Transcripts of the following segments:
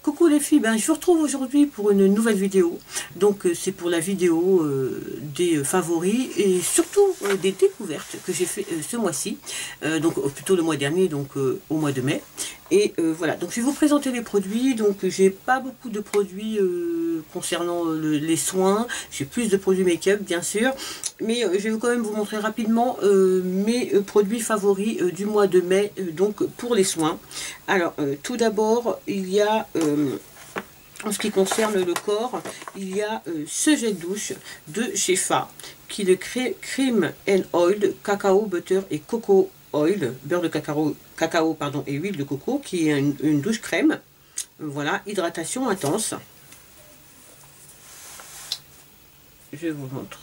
Coucou les filles, je vous retrouve aujourd'hui pour une nouvelle vidéo. Donc c'est pour la vidéo des favoris et surtout des découvertes que j'ai fait ce mois-ci, donc plutôt le mois dernier, donc au mois de mai. Et voilà, donc je vais vous présenter les produits. Donc j'ai pas beaucoup de produits concernant les soins, j'ai plus de produits make-up bien sûr, mais je vais quand même vous montrer rapidement mes produits favoris du mois de mai, donc pour les soins. Alors tout d'abord il y a en ce qui concerne le corps, il y a ce gel douche de chez Fa, qui est le Cream and Oil, cacao, butter et coco oil, beurre de cacao pardon, et huile de coco, qui est une douche crème. Voilà, hydratation intense. Je vous montre.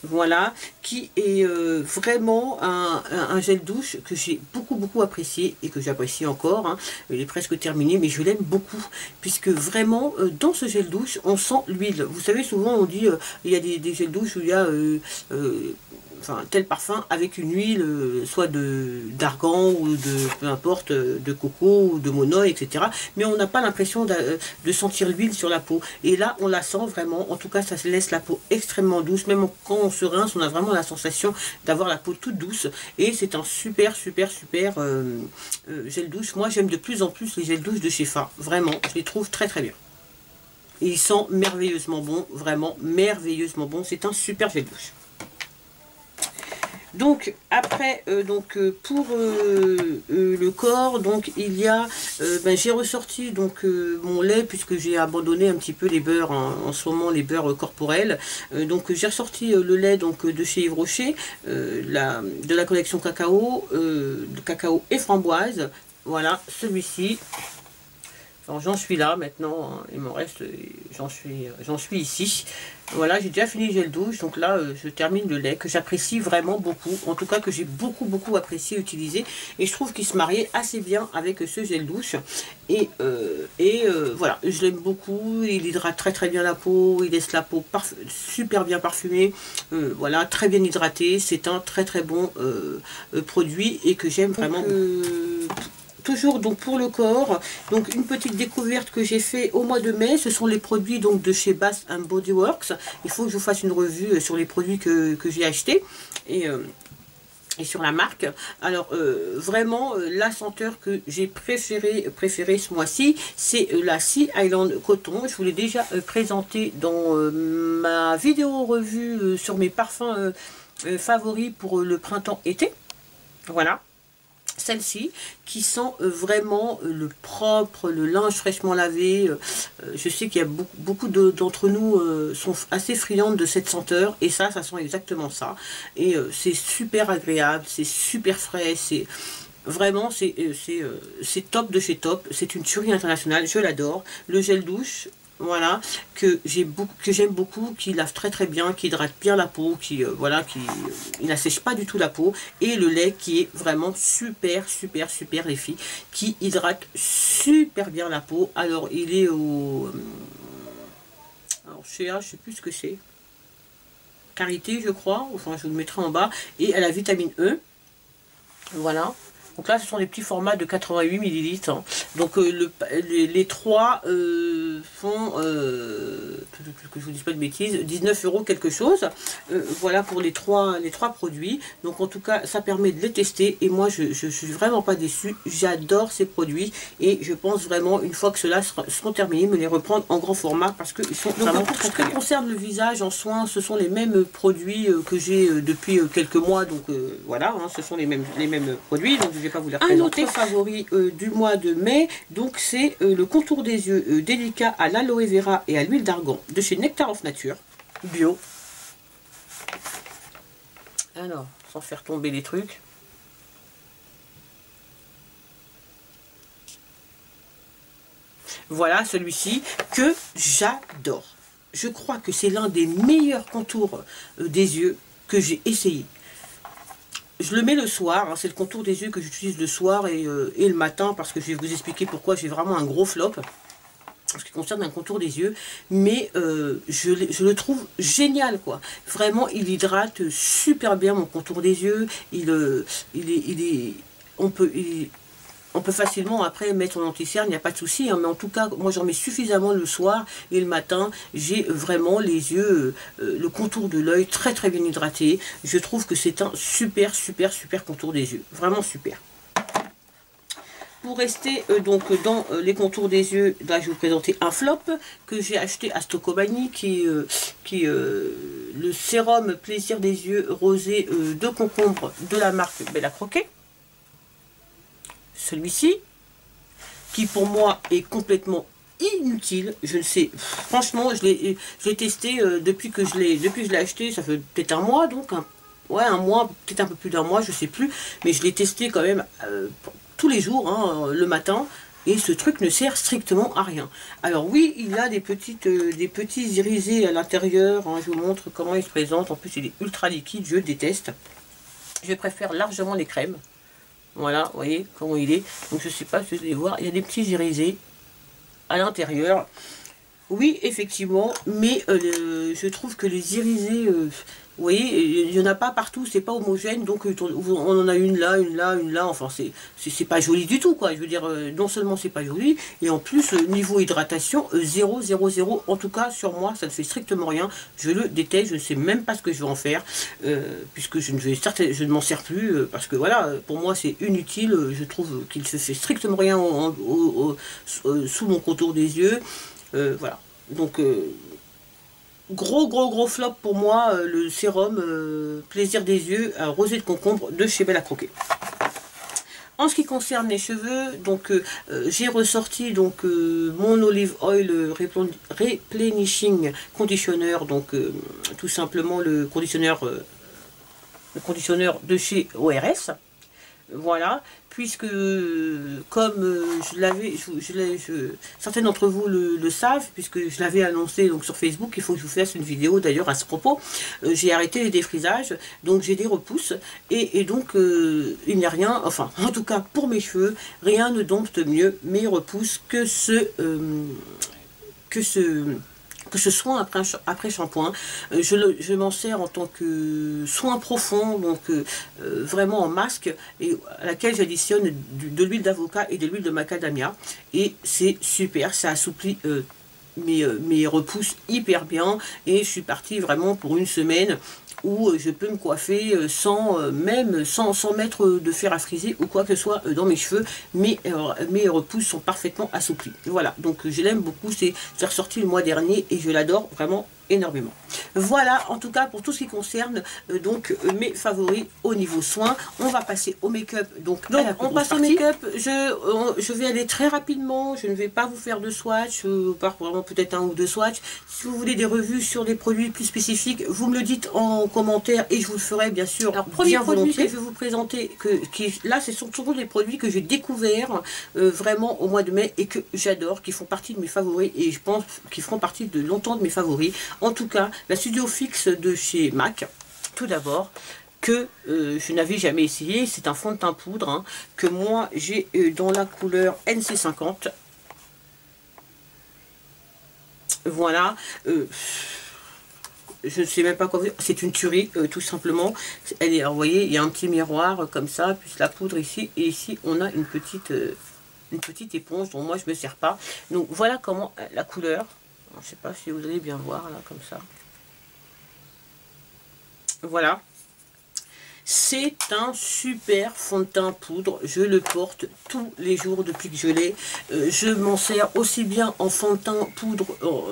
Voilà, qui est vraiment un gel douche que j'ai beaucoup apprécié et que j'apprécie encore, hein. Il est presque terminé, mais je l'aime beaucoup, puisque vraiment, dans ce gel douche, on sent l'huile. Vous savez, souvent on dit, il y a des gels douche où il y a enfin, tel parfum avec une huile, soit d'argan ou de, peu importe, de coco ou de monoï, etc. Mais on n'a pas l'impression de sentir l'huile sur la peau. Et là, on la sent vraiment. En tout cas, ça laisse la peau extrêmement douce. Même quand on se rince, on a vraiment la sensation d'avoir la peau toute douce. Et c'est un super gel douche. Moi, j'aime de plus en plus les gels douches de chez Fa. Vraiment, je les trouve très bien. Et ils sont merveilleusement bons, vraiment merveilleusement bons. C'est un super gel douche. Donc après pour le corps, donc il y a j'ai ressorti donc mon lait, puisque j'ai abandonné un petit peu les beurres, hein, en ce moment les beurres corporels. Donc j'ai ressorti le lait donc de chez Yves Rocher, de la collection cacao, de cacao et framboise. Voilà, celui-ci. Alors j'en suis là maintenant, hein, il m'en reste, j'en suis ici. Voilà, j'ai déjà fini le gel douche, donc là je termine le lait que j'apprécie vraiment beaucoup, en tout cas que j'ai beaucoup apprécié utiliser, et je trouve qu'il se mariait assez bien avec ce gel douche. Et voilà, je l'aime beaucoup, il hydrate très bien la peau, il laisse la peau super bien parfumée, voilà, très bien hydratée. C'est un très bon produit et que j'aime vraiment. Toujours donc pour le corps, donc une petite découverte que j'ai fait au mois de mai, ce sont les produits donc de chez Bath Body Works. Il faut que je vous fasse une revue sur les produits que j'ai achetés et sur la marque. Alors vraiment la senteur que j'ai préférée ce mois-ci, c'est la Sea Island Coton. Je vous l'ai déjà présenté dans ma vidéo revue sur mes parfums favoris pour le printemps-été. Voilà. Celle-ci qui sent vraiment le propre, le linge fraîchement lavé. Je sais qu'il y a beaucoup d'entre nous sont assez friandes de cette senteur, et ça sent exactement ça. Et c'est super agréable, c'est super frais, c'est vraiment c'est top de chez top. C'est une tuerie internationale, je l'adore. Le gel douche, voilà, que j'aime beaucoup, qui lave très bien, qui hydrate bien la peau, qui voilà, il n'assèche pas du tout la peau. Et le lait qui est vraiment super les filles, qui hydrate super bien la peau. Alors il est au chez je sais plus ce que c'est, Carité je crois, enfin je vous le mettrai en bas, et à la vitamine E. Voilà. Donc là, ce sont des petits formats de 88 ml. Hein. Donc les trois font, que je vous dise pas de bêtises, 19 € quelque chose. Voilà pour les trois produits. Donc en tout cas, ça permet de les tester. Et moi, je suis vraiment pas déçue. J'adore ces produits. Et je pense vraiment, une fois que ceux-là seront terminés, me les reprendre en grand format, parce qu'ils sont vraiment très bien. En ce qui concerne le visage en soins, ce sont les mêmes produits que j'ai depuis quelques mois. Donc voilà, hein, ce sont les mêmes produits. Donc je vais pas vous les représenter. Un autre favori du mois de mai, donc c'est le contour des yeux délicat à l'aloe vera et à l'huile d'argan de chez Nectar of Nature bio. Alors, sans faire tomber les trucs. Voilà celui-ci que j'adore. Je crois que c'est l'un des meilleurs contours des yeux que j'ai essayé. Je le mets le soir, hein, c'est le contour des yeux que j'utilise le soir et le matin, parce que je vais vous expliquer pourquoi j'ai vraiment un gros flop en ce qui concerne un contour des yeux, mais je le trouve génial, quoi. Vraiment, il hydrate super bien mon contour des yeux. On peut facilement après mettre son anti-cerne, il n'y a pas de souci, hein, mais en tout cas, moi j'en mets suffisamment le soir et le matin. J'ai vraiment les yeux, le contour de l'œil très très bien hydraté. Je trouve que c'est un super super super contour des yeux, vraiment super. Pour rester donc dans les contours des yeux, là je vais vous présenter un flop que j'ai acheté à Stocomanie qui est le sérum plaisir des yeux rosé de concombre de la marque Bella Croquet. Celui-ci, qui pour moi est complètement inutile, je ne sais, franchement, je l'ai testé depuis que je l'ai acheté, ça fait peut-être un mois, donc ouais, un mois, peut-être un peu plus d'un mois, je sais plus, mais je l'ai testé quand même tous les jours, hein, le matin, et ce truc ne sert strictement à rien. Alors oui, il a des petits irisés à l'intérieur, hein, je vous montre comment il se présente, en plus il est ultra liquide, je déteste. Je préfère largement les crèmes. Voilà, vous voyez comment il est. Donc je sais pas si vous allez voir, il y a des petits irisés à l'intérieur. Oui, effectivement, mais je trouve que les irisés, vous voyez, il n'y en a pas partout, c'est pas homogène, donc on en a une là, une là, enfin c'est pas joli du tout, quoi. Je veux dire, non seulement c'est pas joli, et en plus, niveau hydratation, 0, 0, 0, en tout cas sur moi, ça ne fait strictement rien, je le déteste, je ne sais même pas ce que je vais en faire, puisque je ne m'en sers plus, parce que voilà, pour moi c'est inutile, je trouve qu'il se fait strictement rien sous mon contour des yeux. Voilà, donc gros flop pour moi, le sérum plaisir des yeux rosé de concombre de chez Bella Croquet. En ce qui concerne les cheveux, donc j'ai ressorti donc mon Olive Oil Replenishing Conditioner, donc tout simplement le conditionneur de chez ORS. Voilà, puisque comme certains d'entre vous le savent, puisque je l'avais annoncé donc sur Facebook, il faut que je vous fasse une vidéo d'ailleurs à ce propos, j'ai arrêté les défrisages, donc j'ai des repousses, et donc il n'y a rien, enfin en tout cas pour mes cheveux, rien ne dompte mieux mes repousses que ce soin après shampoing. Je m'en sers en tant que soin profond, donc vraiment en masque, et à laquelle j'additionne de l'huile d'avocat et de l'huile de macadamia, et c'est super, ça assouplit mes repousses hyper bien, et je suis partie vraiment pour une semaine où je peux me coiffer sans mettre de fer à friser ou quoi que ce soit dans mes cheveux. Mes repousses sont parfaitement assouplies. Voilà, donc je l'aime beaucoup, c'est ressorti le mois dernier et je l'adore vraiment énormément. Voilà, en tout cas pour tout ce qui concerne mes favoris au niveau soins. On va passer au make-up. Donc on passe au make-up. Je vais aller très rapidement. Je ne vais pas vous faire de swatch, par vraiment peut-être un ou deux swatchs. Si vous voulez des revues sur des produits plus spécifiques, vous me le dites en commentaire et je vous le ferai bien sûr. Alors premier produit que je vais vous présenter, là ce sont toujours des produits que j'ai découverts vraiment au mois de mai et que j'adore, qui font partie de mes favoris et je pense qu'ils feront partie de longtemps de mes favoris. En tout cas, la Studio Fix de chez MAC, tout d'abord, que je n'avais jamais essayé. C'est un fond de teint poudre hein, que moi j'ai dans la couleur NC50. Voilà. Je ne sais même pas quoi vous dire. C'est une tuerie, tout simplement. Elle est, alors, vous voyez, il y a un petit miroir comme ça, puis la poudre ici, et ici on a une petite éponge dont moi je ne me sers pas. Donc voilà comment la couleur. Je ne sais pas si vous allez bien voir là comme ça. Voilà. C'est un super fond de teint poudre, je le porte tous les jours depuis que je l'ai. Je m'en sers aussi bien en fond de teint poudre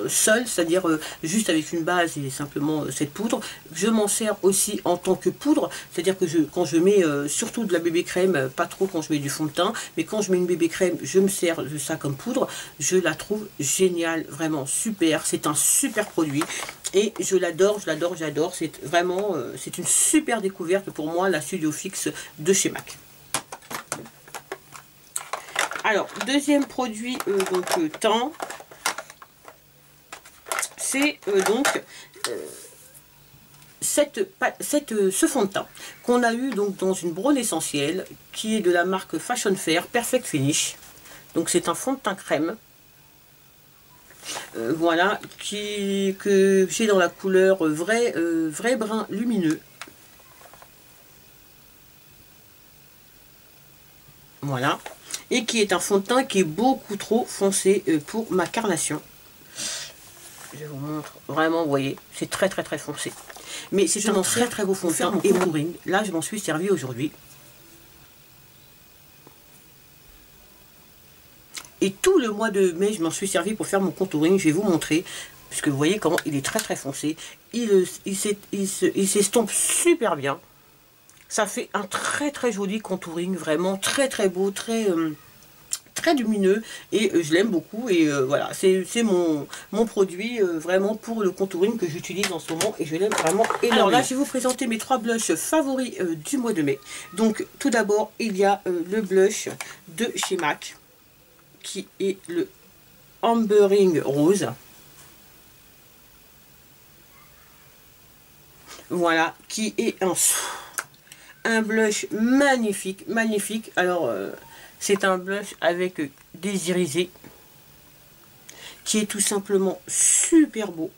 seul, c'est-à-dire juste avec une base et simplement cette poudre. Je m'en sers aussi en tant que poudre, c'est-à-dire que quand je mets surtout de la bébé crème, pas trop quand je mets du fond de teint, mais quand je mets une bébé crème, je me sers de ça comme poudre. Je la trouve géniale, vraiment super, c'est un super produit. Et je l'adore, j'adore. C'est vraiment, c'est une super découverte pour moi, la Studio Fix de chez MAC. Alors, deuxième produit, teint, c'est ce fond de teint qu'on a eu donc dans une brune essentielle, qui est de la marque Fashion Fair Perfect Finish. Donc c'est un fond de teint crème. Voilà, que j'ai dans la couleur vrai brun lumineux. Voilà. Et qui est un fond de teint qui est beaucoup trop foncé pour ma carnation. Je vous montre. Vraiment, vous voyez, c'est très très très foncé. Mais c'est un très très beau fond de teint et contouring. Là, je m'en suis servi aujourd'hui. Et tout le mois de mai, je m'en suis servi pour faire mon contouring. Je vais vous montrer. Puisque vous voyez comment il est très très foncé. Il s'estompe super bien. Ça fait un très très joli contouring. Vraiment très très beau, très lumineux. Et je l'aime beaucoup. Et voilà, c'est mon produit vraiment pour le contouring que j'utilise en ce moment. Et je l'aime vraiment énormément. Alors là, je vais vous présenter mes 3 blushs favoris du mois de mai. Donc tout d'abord, il y a le blush de chez MAC. Qui est le Ambering Rose. Voilà, qui est un blush magnifique, magnifique. Alors, c'est un blush avec des irisés, qui est tout simplement super beau.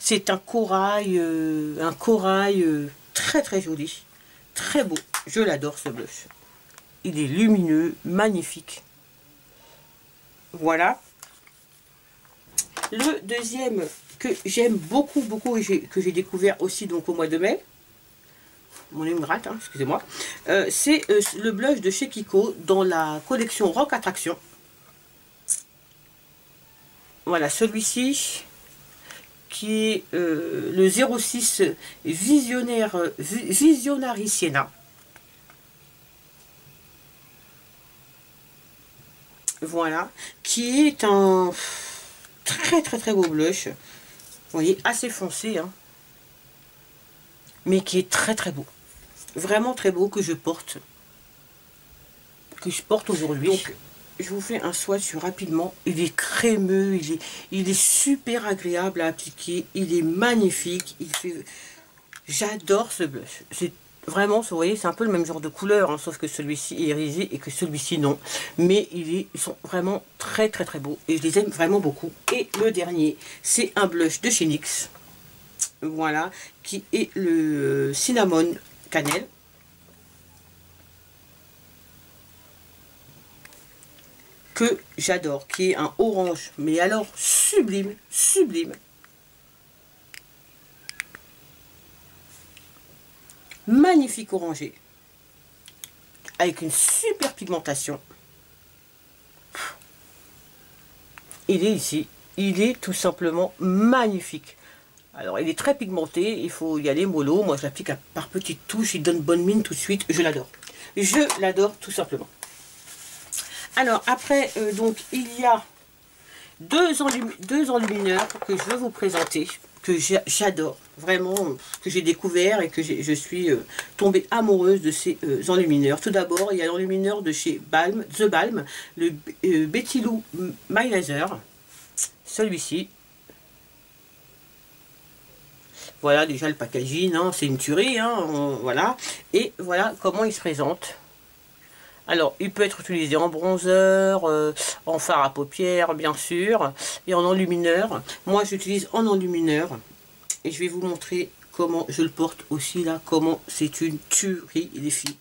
C'est un corail très très joli, très beau. Je l'adore ce blush. Il est lumineux, magnifique. Voilà. Le deuxième que j'aime beaucoup, beaucoup, et que j'ai découvert aussi donc au mois de mai. Mon nez me gratte, hein, excusez-moi. C'est le blush de chez Kiko dans la collection Rock Attraction. Voilà, celui-ci qui est le 06 Visionary Sienna. Voilà, qui est un très très très beau blush. Vous voyez, assez foncé, hein, mais qui est très très beau. Vraiment très beau, que je porte aujourd'hui. Donc, je vous fais un swatch rapidement. Il est crémeux, il est super agréable à appliquer. Il est magnifique. J'adore ce blush. C'est vraiment, vous voyez, c'est un peu le même genre de couleur, hein, sauf que celui-ci est irisé et que celui-ci non. Mais ils sont vraiment très très très beaux et je les aime vraiment beaucoup. Et le dernier, c'est un blush de chez NYX. Voilà, qui est le Cinnamon Cannelle. Que j'adore, qui est un orange, mais alors sublime, sublime. Magnifique orangé, avec une super pigmentation. Il est ici, il est tout simplement magnifique. Alors il est très pigmenté, il faut y aller mollo. Moi je l'applique par petites touches, il donne bonne mine tout de suite, je l'adore. Je l'adore tout simplement. Alors après, donc il y a deux enlumineurs que je veux vous présenter, que j'adore, vraiment, que j'ai découvert et que je suis tombée amoureuse de ces enlumineurs. Tout d'abord, il y a l'enlumineur de chez The Balm, le Betty Lou My Laser, celui-ci. Voilà déjà le packaging, hein, c'est une tuerie, hein, voilà. Et voilà comment il se présente. Alors, il peut être utilisé en bronzer, en fard à paupières, bien sûr, et en enlumineur. Moi, j'utilise en enlumineur. Et je vais vous montrer comment je le porte aussi, là, comment c'est une tuerie, les filles.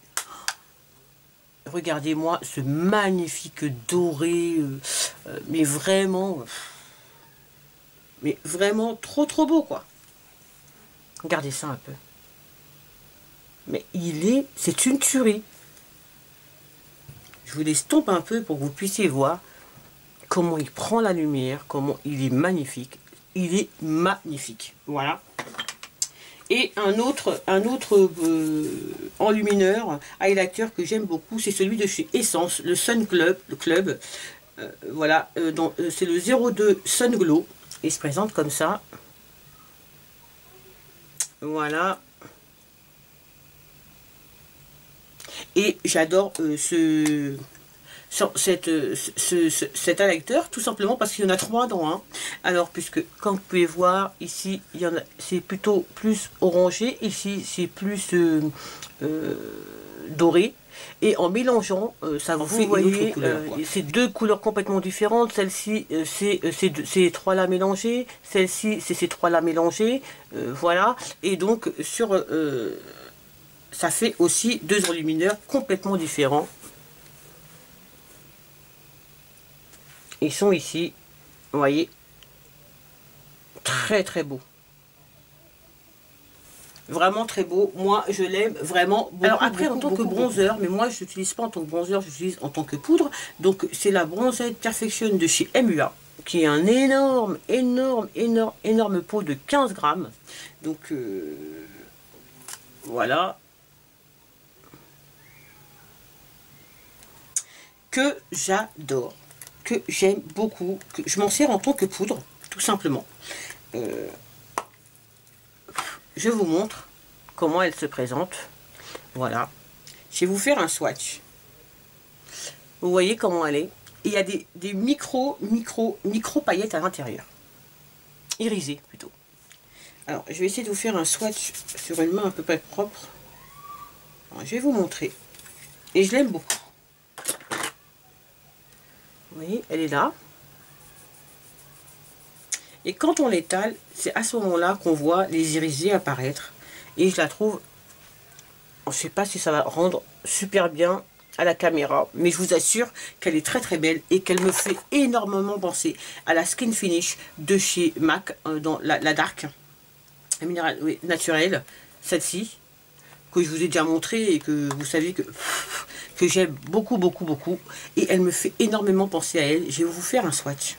Regardez-moi ce magnifique doré, mais vraiment trop trop beau, quoi. Regardez ça un peu. Mais c'est une tuerie. Je vous l'estompe un peu pour que vous puissiez voir comment il prend la lumière, comment il est magnifique. Il est magnifique. Voilà. Et un autre enlumineur highlighter que j'aime beaucoup, c'est celui de chez Essence, le Sun Club. Voilà, c'est le 02 Sun Glow. Il se présente comme ça. Voilà. Et j'adore cet highlighter, tout simplement parce qu'il y en a 3 dans un. Alors, puisque, comme vous pouvez voir, ici, c'est plutôt plus orangé, ici, c'est plus doré. Et en mélangeant, ça vous fait, voyez, c'est 2 couleurs complètement différentes. Celle-ci, c'est ces 3-là mélangés. Celle-ci, c'est ces 3-là mélangés. Voilà. Et donc, sur ça fait aussi deux enlumineurs complètement différents. Ils sont ici, vous voyez, très très beau. Vraiment très beau. Moi, je l'aime vraiment beaucoup. Alors après, en tant que bronzer, mais moi, je n'utilise pas en tant que bronzer, j'utilise en tant que poudre. Donc, c'est la Bronzette Perfection de chez MUA, qui est un énorme pot de 15 grammes. Donc, voilà. Que j'adore, que j'aime beaucoup, que je m'en sers en tant que poudre, tout simplement. Je vous montre comment elle se présente. Voilà. Je vais vous faire un swatch. Vous voyez comment elle est. Il y a des micro paillettes à l'intérieur. Irisées plutôt. Alors, je vais essayer de vous faire un swatch sur une main à peu près propre. Alors, je vais vous montrer. Et je l'aime beaucoup. Vous voyez, elle est là. Et quand on l'étale, c'est à ce moment-là qu'on voit les irisés apparaître. Et je la trouve, je ne sais pas si ça va rendre super bien à la caméra, mais je vous assure qu'elle est très très belle et qu'elle me fait énormément penser à la Skin Finish de chez MAC, dans la Dark, la minérale, oui, naturelle, celle-ci, que je vous ai déjà montré et que vous savez que j'aime beaucoup. Et elle me fait énormément penser à elle. Je vais vous faire un swatch.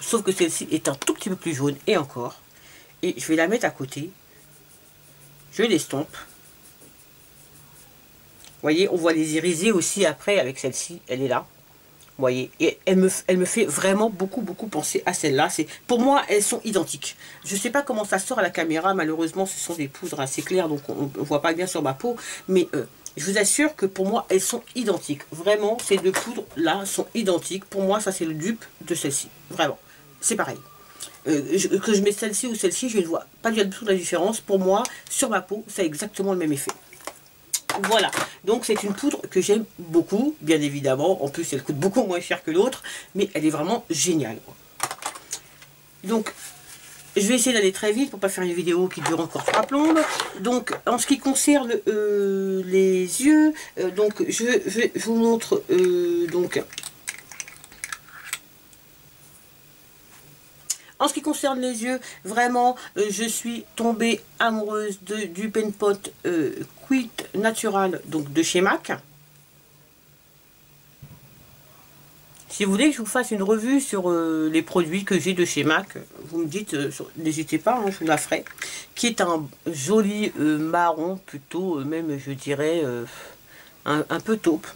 Sauf que celle-ci est un tout petit peu plus jaune, et encore. Et je vais la mettre à côté. Je l'estompe. Vous voyez, on voit les irisés aussi après avec celle-ci. Elle est là. Vous voyez, et elle me fait vraiment beaucoup penser à celle-là. Pour moi, elles sont identiques. Je ne sais pas comment ça sort à la caméra. Malheureusement, ce sont des poudres assez claires, donc on ne voit pas bien sur ma peau. Mais je vous assure que pour moi, elles sont identiques. Vraiment, ces deux poudres-là sont identiques. Pour moi, ça, c'est le dupe de celle-ci. Vraiment, c'est pareil. Que je mette celle-ci ou celle-ci, je ne vois pas du tout la différence. Pour moi, sur ma peau, ça a exactement le même effet. Voilà, donc c'est une poudre que j'aime beaucoup, bien évidemment. En plus, elle coûte beaucoup moins cher que l'autre, mais elle est vraiment géniale. Donc, je vais essayer d'aller très vite pour pas faire une vidéo qui dure encore 3 plombes. Donc, en ce qui concerne les yeux, donc je vous montre donc. En ce qui concerne les yeux, vraiment, je suis tombée amoureuse du Pen Pot Quick Natural, donc de chez MAC. Si vous voulez que je vous fasse une revue sur les produits que j'ai de chez MAC, vous me dites, n'hésitez pas, hein, je vous la ferai. Qui est un joli marron, plutôt, même je dirais, un peu taupe.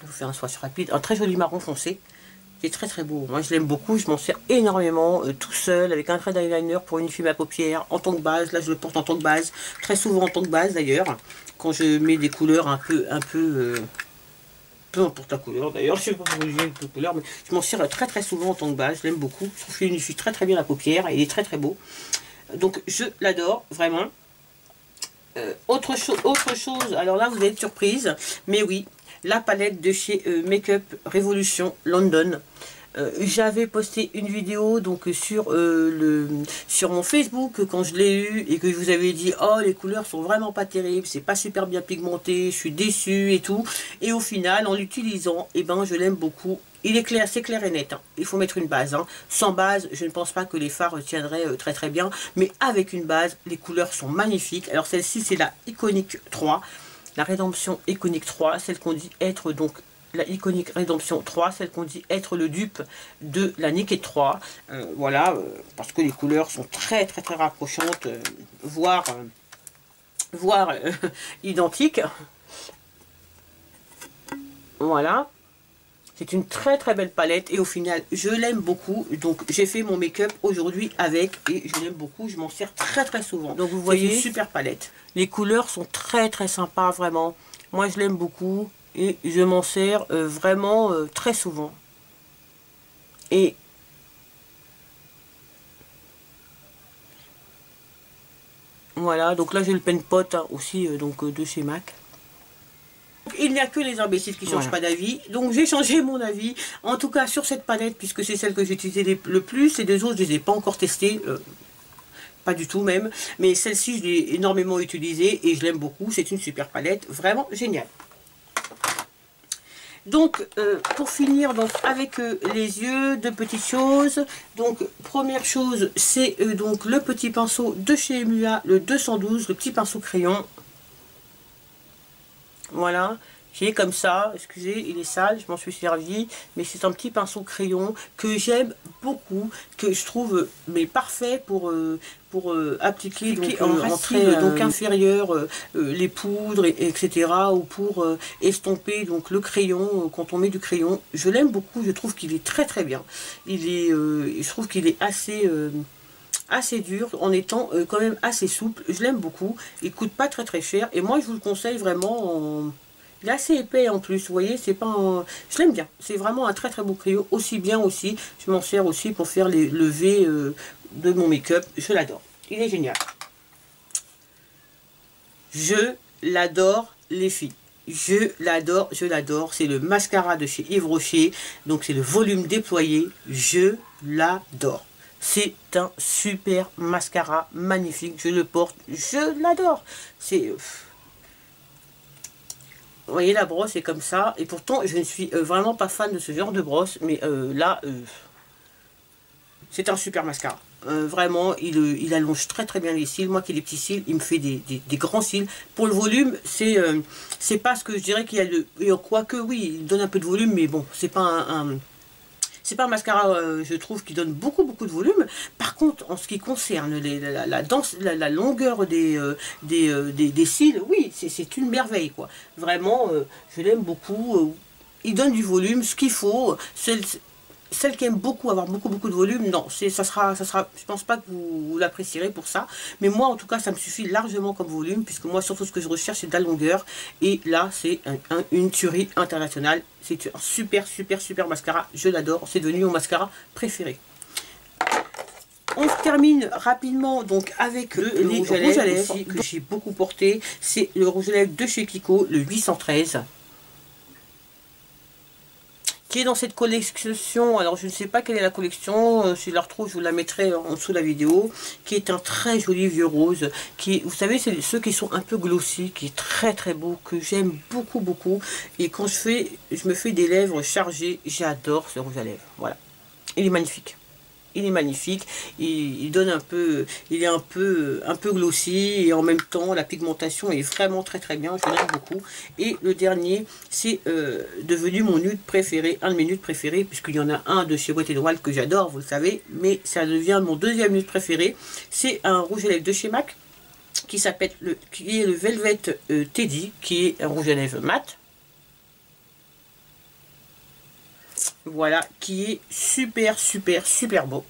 Je vous fais un swatch rapide, un très joli marron foncé. Qui est très très beau. Moi je l'aime beaucoup, je m'en sers énormément tout seul avec un trait d'eyeliner pour unifier ma paupière en tant que base. Là je le porte en tant que base, très souvent en tant que base d'ailleurs, quand je mets des couleurs peu importe la couleur d'ailleurs, je sais pas pourquoi j'ai une couleur, mais je m'en sers très souvent en tant que base, je l'aime beaucoup, je trouve qu'il unifie très bien la paupière et il est très beau. Donc je l'adore vraiment. Autre chose, alors là vous allez être surprise, mais oui, la palette de chez Make Up Revolution London. J'avais posté une vidéo donc sur mon Facebook quand je l'ai eu et que je vous avais dit oh les couleurs sont vraiment pas terribles, c'est pas super bien pigmenté, je suis déçue et tout. Et au final en l'utilisant, et ben je l'aime beaucoup. Il est clair, c'est clair et net. Hein. Il faut mettre une base. Hein. Sans base, je ne pense pas que les fards tiendraient très bien. Mais avec une base, les couleurs sont magnifiques. Alors celle-ci, c'est la Iconic 3. La Rédemption Iconic 3, celle qu'on dit être donc la Iconic Rédemption 3, celle qu'on dit être le dupe de la Naked 3. Voilà, parce que les couleurs sont très rapprochantes, voire identiques. Voilà. C'est une très belle palette et au final je l'aime beaucoup. Donc j'ai fait mon make-up aujourd'hui avec et je l'aime beaucoup. Je m'en sers très souvent. Donc vous voyez, c'est une super palette. Les couleurs sont très sympas vraiment. Moi je l'aime beaucoup et je m'en sers vraiment très souvent. Et voilà, donc là j'ai le Pen Pot hein, aussi donc de chez MAC. Il n'y a que les imbéciles qui ne changent pas d'avis. Donc j'ai changé mon avis. En tout cas sur cette palette, puisque c'est celle que j'ai utilisée le plus. Les deux autres, je ne les ai pas encore testées. pas du tout même, mais celle-ci, je l'ai énormément utilisée et je l'aime beaucoup. C'est une super palette, vraiment géniale. Donc, pour finir donc avec les yeux, deux petites choses. Donc, première chose, c'est donc le petit pinceau de chez Mua, le 212, le petit pinceau crayon. Voilà, qui est comme ça. Excusez, il est sale, je m'en suis servi, mais c'est un petit pinceau crayon que j'aime beaucoup, que je trouve mais parfait pour appliquer donc, en racine donc inférieure les poudres, etc. ou pour estomper donc le crayon quand on met du crayon. Je l'aime beaucoup, je trouve qu'il est très très bien. Il est, je trouve qu'il est assez dur en étant quand même assez souple. Je l'aime beaucoup, il coûte pas très très cher et moi je vous le conseille vraiment. Il est assez épais en plus, vous voyez, c'est pas un... Je l'aime bien, c'est vraiment un très très beau crayon, aussi bien aussi, je m'en sers aussi pour faire les levées de mon make-up, je l'adore, il est génial. Je l'adore les filles, je l'adore, c'est le mascara de chez Yves Rocher, donc c'est le volume déployé, je l'adore. C'est un super mascara, magnifique, je le porte, je l'adore. C'est... Vous voyez, la brosse est comme ça, et pourtant je ne suis vraiment pas fan de ce genre de brosse, mais là, c'est un super mascara. Vraiment, il allonge très très bien les cils. Moi qui ai des petits cils, il me fait des grands cils. Pour le volume, c'est pas ce que je dirais qu'il y a de... Quoique oui, il donne un peu de volume, mais bon, c'est pas c'est pas un mascara, je trouve, qui donne beaucoup de volume. Par contre, en ce qui concerne la longueur des cils, oui, c'est une merveille, quoi. Vraiment, je l'aime beaucoup. Il donne du volume, ce qu'il faut. Celle qui aime beaucoup avoir beaucoup de volume, non, ça sera, je pense pas que vous l'apprécierez pour ça, mais moi en tout cas ça me suffit largement comme volume, puisque moi surtout ce que je recherche c'est de la longueur, et là c'est une tuerie internationale, c'est un super mascara, je l'adore, c'est devenu mon mascara préféré. On termine rapidement donc avec le rouge à lèvres aussi, que j'ai beaucoup porté, c'est le rouge à lèvres de chez Kiko, le 813. Qui est dans cette collection, alors je ne sais pas quelle est la collection, si je la retrouve je vous la mettrai en dessous de la vidéo, qui est un très joli vieux rose, qui, vous savez, c'est ceux qui sont un peu glossy, qui est très beau, que j'aime beaucoup, et quand je me fais des lèvres chargées, j'adore ce rouge à lèvres, voilà, il est magnifique. Il est magnifique, il donne un peu, il est un peu glossy et en même temps la pigmentation est vraiment très bien, je l'aime beaucoup. Et le dernier, c'est devenu mon nude préféré, un de mes nudes préférés, puisqu'il y en a un de chez Wet n Wild que j'adore, vous le savez, mais ça devient mon deuxième nude préféré. C'est un rouge à lèvres de chez MAC qui est le Velvet Teddy, qui est un rouge à lèvres mat. Voilà, qui est super beau.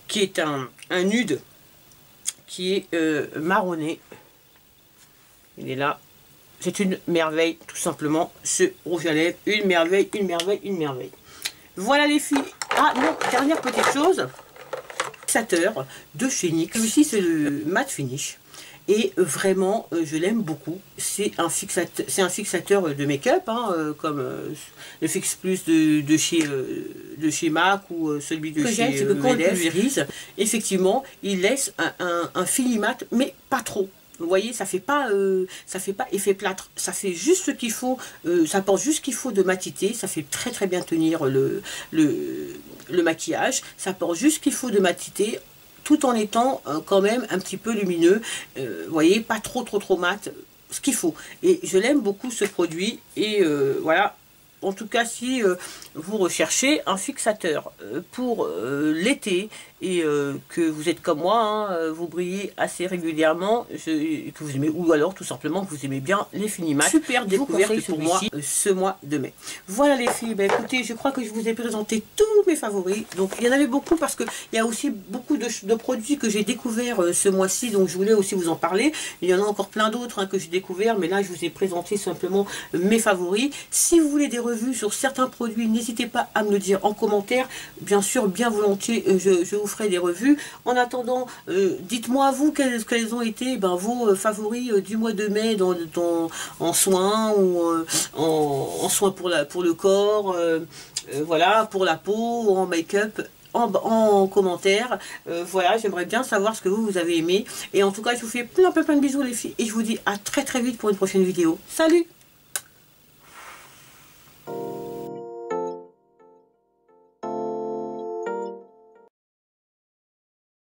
Qui est un nude qui est marronné. Il est là. C'est une merveille, tout simplement, ce rouge à lèvres. Une merveille. Voilà les filles. Ah non, dernière petite chose. Fixateur de chez NYX. Celui-ci, c'est le matte finish. Et vraiment, je l'aime beaucoup. C'est un fixateur de make-up, hein, comme le Fix Plus de chez MAC ou celui de chez pulvérise. Effectivement, il laisse un fini mat, mais pas trop. Vous voyez, ça fait pas effet plâtre. Ça fait juste ce qu'il faut. Ça apporte juste ce qu'il faut de matité. Ça fait très bien tenir le maquillage. Ça apporte juste ce qu'il faut de matité, tout en étant quand même un petit peu lumineux, vous voyez, pas trop mat, ce qu'il faut. Et je l'aime beaucoup ce produit, et voilà. En tout cas, si vous recherchez un fixateur pour l'été, et que vous êtes comme moi, hein, vous brillez assez régulièrement, que vous aimez, ou alors tout simplement que vous aimez bien les Finimat. Super découverte pour moi ce mois de mai. Voilà les filles, ben, écoutez, je crois que je vous ai présenté tous mes favoris. Donc il y en avait beaucoup parce qu'il y a aussi beaucoup de produits que j'ai découverts ce mois-ci, donc je voulais aussi vous en parler. Il y en a encore plein d'autres hein, que j'ai découverts, mais là je vous ai présenté simplement mes favoris. Si vous voulez des revues sur certains produits, n'hésitez pas à me le dire en commentaire. Bien sûr, bien volontiers, je vous ferai des revues. En attendant, dites-moi vous quels ont été vos favoris du mois de mai en soins ou en soins pour le corps, voilà, pour la peau, en make-up. en commentaire. Voilà, j'aimerais bien savoir ce que vous avez aimé. Et en tout cas, je vous fais plein de bisous les filles. Et je vous dis à très vite pour une prochaine vidéo. Salut!